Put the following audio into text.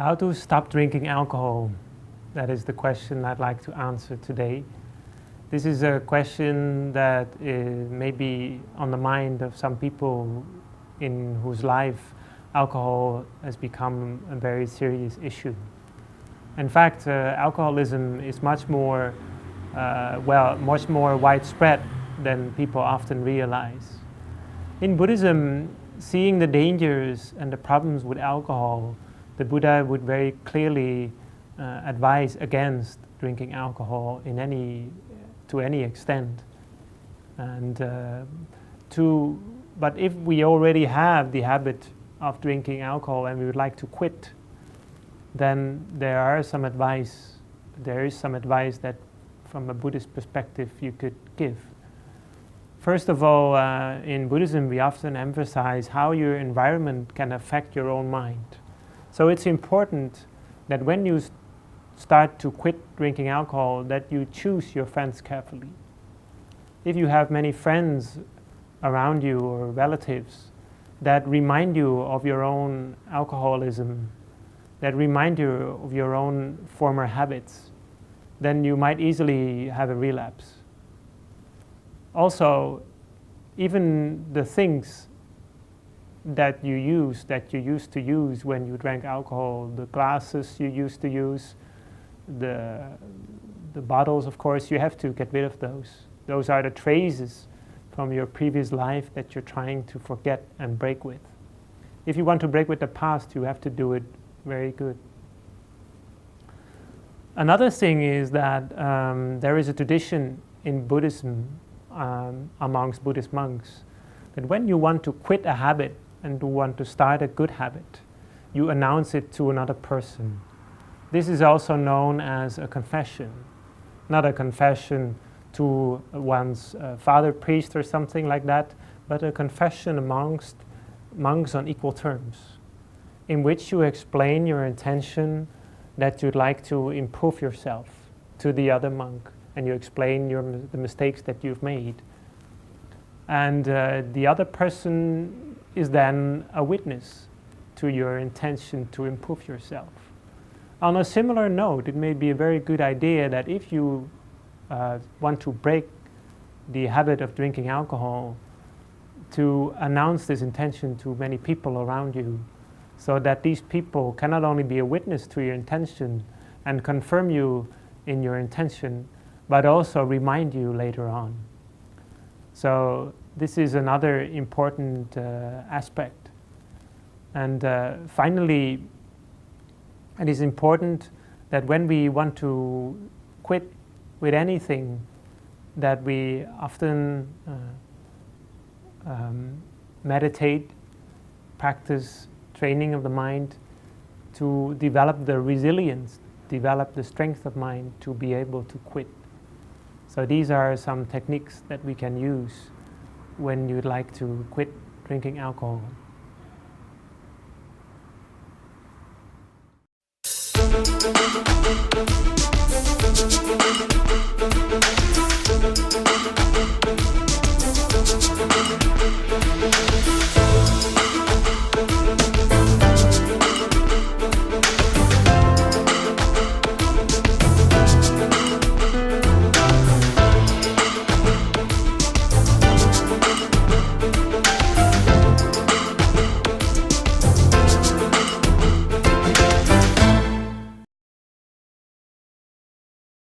How to stop drinking alcohol? That is the question I'd like to answer today. This is a question that may be on the mind of some people in whose life alcohol has become a very serious issue. In fact, alcoholism is much more widespread than people often realize. In Buddhism, seeing the dangers and the problems with alcohol, the Buddha would very clearly advise against drinking alcohol to any extent. But if we already have the habit of drinking alcohol and we would like to quit, then there is some advice that from a Buddhist perspective you could give. First of all, in Buddhism we often emphasize how your environment can affect your own mind. So it's important that when you start to quit drinking alcohol, that you choose your friends carefully. If you have many friends around you or relatives that remind you of your own alcoholism, that remind you of your own former habits, then you might easily have a relapse. Also, even the things that you used to use when you drank alcohol, the glasses you used to use, the bottles, of course, you have to get rid of those. Those are the traces from your previous life that you're trying to forget and break with. If you want to break with the past, you have to do it very good. Another thing is that there is a tradition in Buddhism amongst Buddhist monks that when you want to quit a habit and you want to start a good habit, you announce it to another person. This is also known as a confession. Not a confession to one's father priest or something like that, but a confession amongst monks on equal terms, in which you explain your intention that you'd like to improve yourself to the other monk, and you explain the mistakes that you've made. And the other person is then a witness to your intention to improve yourself. On a similar note, it may be a very good idea that if you want to break the habit of drinking alcohol, to announce this intention to many people around you, so that these people can not only be a witness to your intention and confirm you in your intention, but also remind you later on. So this is another important aspect. And finally, it is important that when we want to quit with anything, that we often meditate, practice training of the mind to develop the resilience, develop the strength of mind to be able to quit. So these are some techniques that we can use when you'd like to quit drinking alcohol.